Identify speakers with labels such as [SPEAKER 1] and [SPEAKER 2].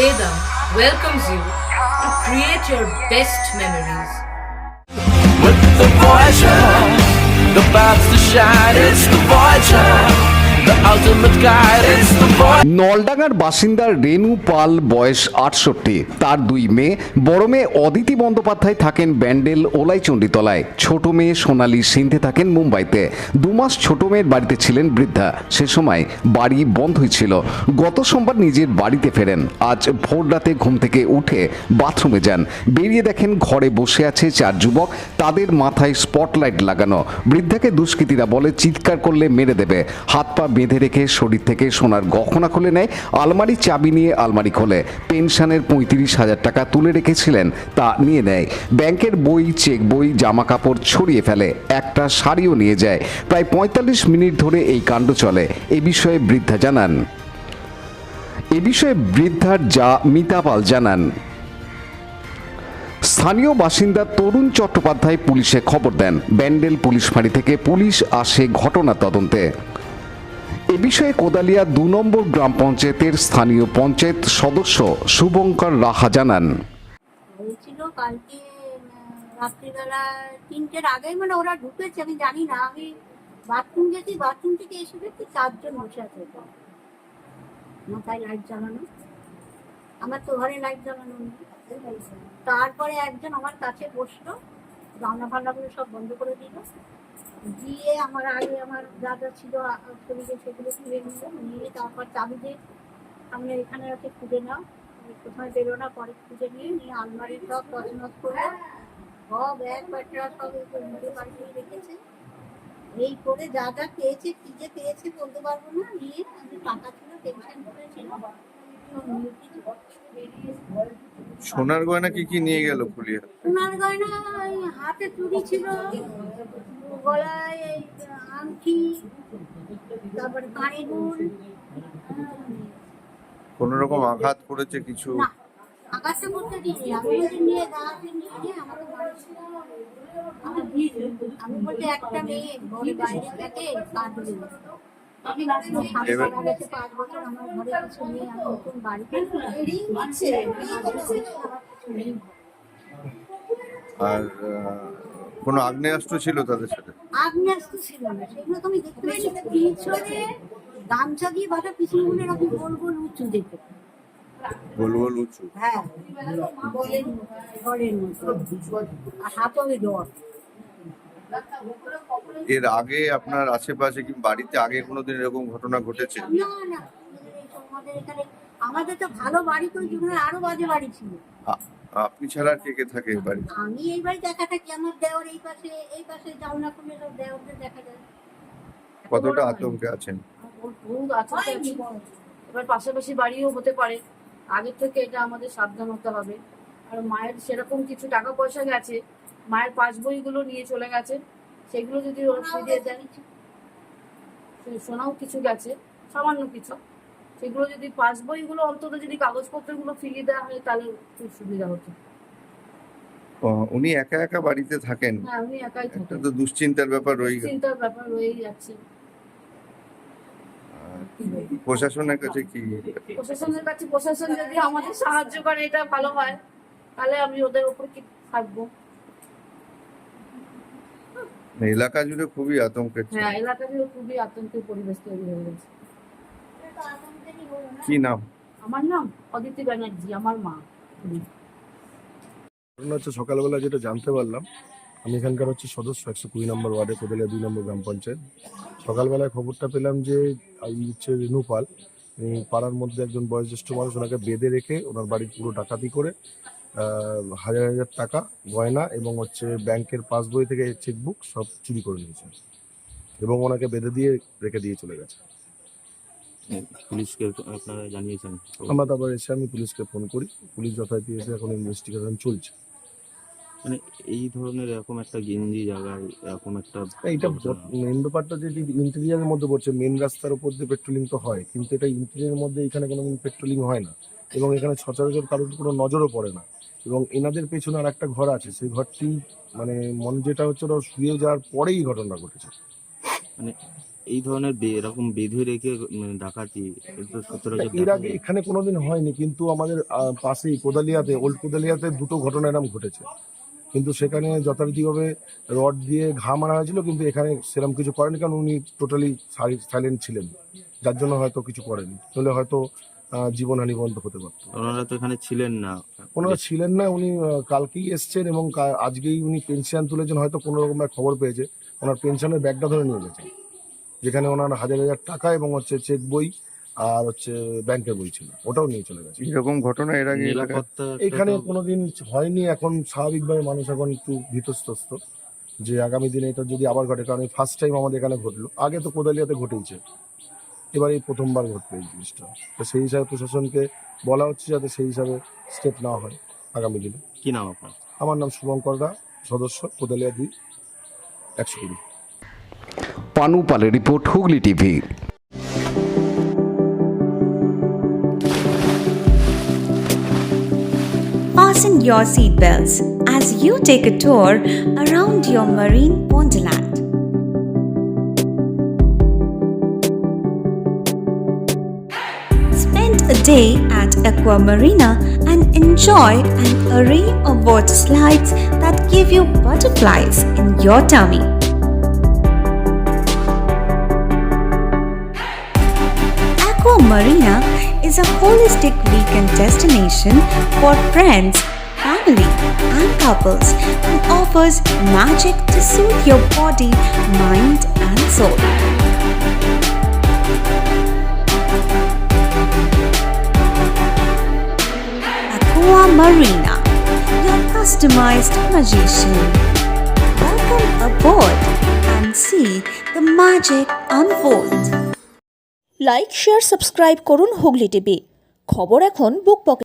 [SPEAKER 1] Vedam welcomes you to create your best memories.
[SPEAKER 2] With the Voyager, the paths to shine, it's the Voyager, the ultimate guide, it's the Voyager.
[SPEAKER 3] নলডাঙ্গার বাসিন্দা রেনু পাল, বয়স ৬৮। তার দুই মেয়ে, বড় মেয়ে অদিতি বন্দ্যোপাধ্যায় থাকেন ব্যান্ডেল ওলাইচণ্ডীতলায়, ছোট মেয়ে সোনালী সিন্ধে থাকেন মুম্বাইতে। ২ মাস ছোট মেয়ের বাড়িতে ছিলেন বৃদ্ধা। সে সময় বাড়ি বন্ধই ছিল। গত সোমবার নিজের বাড়িতে ফেরেন। আজ ভোর রাতে ঘুম থেকে উঠে বাথরুমে যান। বেরিয়ে দেখেন ঘরে বসে আছে ৪ যুবক, তাদের মাথায় স্পটলাইট লাগানো। বৃদ্ধাকে দুষ্কৃতীরা বলে চিৎকার করলে মেরে দেবে। হাত পা বেঁধে রেখে শরীর থেকে সোনার গহনা খুলে নেয়। আলমারির চাবি নিয়ে আলমারি খোলে। পেনশনের ৩৫,০০০ টাকা তুলে রেখেছিলেন তা নিয়ে নেয়। ব্যাংকের বই, চেক বই, জামা কাপড় ছড়িয়ে ফেলে। একটা শাড়িও নিয়ে যায়। প্রায় ৪৫ মিনিট ধরে এই কাণ্ড চলে। এ বিষয়ে বৃদ্ধার যা মিতা পাল জানান। স্থানীয় বাসিন্দা তরুণ চট্টোপাধ্যায় পুলিশে খবর দেন। ব্যান্ডেল পুলিশ ফাঁড়ি থেকে পুলিশ আসে ঘটনা তদন্তে। এ বিষয়ে কোদালিয়া ২ নম্বর গ্রাম পঞ্চায়েতের স্থানীয় পঞ্চায়েত সদস্য শুভঙ্কর রাহা জানান।
[SPEAKER 4] হয়েছিল কালকে রাত্রিবেলা ৩টের আগেই, মানে ওরা ঢুকেছে, আমি জানি না। আমি বাথরুম গেছি, বাথরুম থেকে এসে দেখছি ৪ জন বসে আছে, মাথায় লাইট জ্বালানো। আমার তো ঘরে লাইট জ্বালানো নেই। তারপরে একজন আমার কাছে বসলো, রান্না ফান্নাগুলো সব বন্ধ করে দিল, দিয়ে আমার আগে আমার যা যা ছিল শরীরে সেগুলো তুলে নিল, নিয়ে তারপর চাবি দিয়ে আমি এখানে আছে খুঁজে নাও, কোথায় বেরো না, পরে খুঁজে নিয়ে আলমারি সব তছনছ করে সব এক ব্যাটরা সব বাড়িতে রেখেছে। এই করে যা যা পেয়েছে, কি যে পেয়েছে বলতে পারবো না, নিয়ে আমি টাকা ছিল, টেনশন করেছিল।
[SPEAKER 5] সোনার গয়না কি কি নিয়ে গেল পুলিশ?
[SPEAKER 4] সোনার গয়না হাতে চুড়ি ছিল, গলায় এই আংটি, তারপরে কানে দুল।
[SPEAKER 5] কোন রকম আঘাত করেছে কিছু?
[SPEAKER 4] না, আকাশে করতে দিইনি। আমি বলছি নিয়ে দাঁড়াতে নিয়ে আমাকে বাড়ি আমি বলছি একটা মেয়ে ঘরে বাইরে থেকে কাঁদবে। আমি ৫ বছর আমার ঘরে কিছু নেই, আমি নতুন বাড়িতে
[SPEAKER 5] আর কোন আগ্নেয়াস্ত্র ছিল তাদের সাথে?
[SPEAKER 4] আগ্নেয়াস্ত্র ছিল না, সেগুলো তো আমি দেখতে পাইনি। পিছনে গামছা দিয়ে বাঁধা পিছনগুলো এরকম গোল গোল উঁচু দেখে।
[SPEAKER 5] গোল গোল উঁচু?
[SPEAKER 4] হ্যাঁ, বলের মতো। আর হাতও ডর।
[SPEAKER 5] এর আগে আপনার আশেপাশে কি বাড়িতে আগে কোনোদিন এরকম ঘটনা ঘটেছে?
[SPEAKER 4] না না, আমাদের এখানে, আমাদের তো ভালো বাড়ি, তো জীবনে আরো বাজে বাড়ি ছিল।
[SPEAKER 5] আপনি ছাড়া কে কে থাকে এই বাড়িতে?
[SPEAKER 4] আমি এই বাড়ি দেখা থাকি, আমার দেওর এই পাশে জানলা খুলে সব দেওরদের দেখা যায়।
[SPEAKER 5] কতটা আতঙ্কে আছেন?
[SPEAKER 6] বহুত আতঙ্কে আছি। এবার পাশাপাশি বাড়িও হতে পারে, আগের থেকে এটা আমাদের সাবধান হতে হবে। আর মায়ের সেরকম কিছু টাকা পয়সা গেছে, মায়ের পাস বইগুলো নিয়ে চলে গেছে, সেগুলো যদি ওরা ফিরিয়ে দেন। সোনাও কিছু গেছে, সামান্য কিছু, সেগুলো যদি পাস বইগুলো অন্তত যদি কাগজপত্রগুলো ফিরিয়ে দেওয়া হয় তাহলে খুব সুবিধা হতো।
[SPEAKER 5] উনি একা একা বাড়িতে থাকেন?
[SPEAKER 6] হ্যাঁ, উনি একাই থাকেন।
[SPEAKER 5] এটা তো দুশ্চিন্তার ব্যাপার
[SPEAKER 6] চিন্তার ব্যাপার রয়েই যাচ্ছে।
[SPEAKER 5] প্রশাসনের কাছে কি?
[SPEAKER 6] প্রশাসন যদি আমাদের সাহায্য করে এটা ভালো হয়, তাহলে আমি ওদের উপর কি থাকবো।
[SPEAKER 5] এলাকা জুড়ে খুবই আতঙ্কের।
[SPEAKER 6] হ্যাঁ, এলাকা জুড়ে খুবই আতঙ্কের পরিবেশ তৈরি হয়ে গেছে।
[SPEAKER 5] কি নাম?
[SPEAKER 6] আমার নাম অদিতি ব্যানার্জি, আমার মা।
[SPEAKER 7] হচ্ছে সকালবেলা যেটা জানতে পারলাম, আমি এখানকার হচ্ছে সদস্য ১২০ নম্বর ওয়ার্ডে, কোদালিয়া ২ নম্বর গ্রাম পঞ্চায়েত। সকালবেলায় খবরটা পেলাম যে হচ্ছে রেনু পাল, পাড়ার মধ্যে একজন বয়োজ্যেষ্ঠ মানুষ, ওনাকে বেঁধে রেখে ওনার বাড়ির পুরো ডাকাতি করে হাজার হাজার টাকা, গয়না এবং হচ্ছে ব্যাংকের পাসবই থেকে চেকবুক সব চুরি করে নিয়েছে এবং ওনাকে বেঁধে দিয়ে রেখে দিয়ে চলে গেছে।
[SPEAKER 8] পুলিশকে আপনারা জানিয়েছেন?
[SPEAKER 7] আমরা তারপর এসে আমি পুলিশকে ফোন করি, পুলিশ যথারীতি এসে এখন ইনভেস্টিগেশন চলছে।
[SPEAKER 8] মানে এই ধরনের এরকম একটা গেঞ্জি জায়গায় এরকম একটা,
[SPEAKER 7] এইটা মেন ব্যাপারটা যে ইন্টেরিয়ারের মধ্যে পড়ছে, মেন রাস্তার উপর দিয়ে পেট্রোলিং তো হয়, কিন্তু এটা ইন্টেরিয়ারের মধ্যে এখানে কোনো পেট্রোলিং হয় না এবং এখানে সচরাচর কারোর কোনো নজরও পড়ে না। এবং এনাদের পেছনে আর একটা ঘর আছে, সেই ঘরটি মানে যেটা হচ্ছে ওরা শুয়ে যাওয়ার পরেই ঘটনা ঘটেছে।
[SPEAKER 8] মানে এই ধরনের এরকম বেঁধে রেখে ডাকাতি এটা তো সচরাচর
[SPEAKER 7] এর
[SPEAKER 8] দেখা
[SPEAKER 7] আগে
[SPEAKER 8] যায়।
[SPEAKER 7] এখানে কোনোদিন হয়নি, কিন্তু আমাদের পাশেই কোদালিয়াতে, ওল্ড কোদালিয়াতে দুটো ঘটনা এরকম ঘটেছে, কিন্তু সেখানে যথারীতিভাবে রড দিয়ে ঘা মারা হয়েছিল, কিন্তু এখানে সেরকম কিছু করেনি, কারণ উনি টোটালি সাইলেন্ট ছিলেন, যার জন্য হয়তো কিছু করেনি, তাহলে হয়তো জীবনহানি পর্যন্ত হতে পারত।
[SPEAKER 8] ওনারা তো এখানে ছিলেন না।
[SPEAKER 7] ওনারা ছিলেন না, উনি কালকেই এসছেন এবং আজকেই উনি পেনশন তুলেছেন, হয়তো কোনো রকম খবর পেয়েছে, ওনার পেনশনের ব্যাগটা ধরে নিয়ে গেছেন, যেখানে ওনার হাজার হাজার টাকা এবং হচ্ছে চেক বই আর হচ্ছে ব্যাংকের বই ছিল, ওটাও নিয়ে চলে গেছে।
[SPEAKER 5] এরকম ঘটনা এর আগে
[SPEAKER 8] নিরাপত্তা
[SPEAKER 7] এখানে কোনোদিন হয়নি, এখন স্বাভাবিকভাবে মানুষ এখন একটু ভীতস্ত্রস্ত যে আগামী দিনে এটা যদি আবার ঘটে, কারণ এই ফার্স্ট টাইম আমাদের এখানে ঘটলো, আগে তো কোদালিয়াতে ঘটেইছে, এবার এই প্রথমবার ঘটলো এই জিনিসটা। তো সেই হিসাবে প্রশাসনকে বলা হচ্ছে যাতে সেই হিসাবে স্টেপ নেওয়া হয় আগামী দিনে।
[SPEAKER 8] কি নাম আপনার?
[SPEAKER 7] আমার নাম শুভঙ্কর দা, সদস্য কোদালিয়া 2 120।
[SPEAKER 3] পানু পালের report, Hooghly TV.
[SPEAKER 9] Fasten your seatbelts as you take a tour around your marine wonderland. Spend a day at Aqua Marina and enjoy an array of water slides that give you butterflies in your tummy. Aqua Marina is a holistic weekend destination for friends, family, and couples and offers magic to soothe your body, mind, and soul. Aqua Marina, your customized magician. Welcome aboard and see the magic unfold.
[SPEAKER 10] Like share subscribe করুন Hooghly TV. খবর এখন বুক pocket.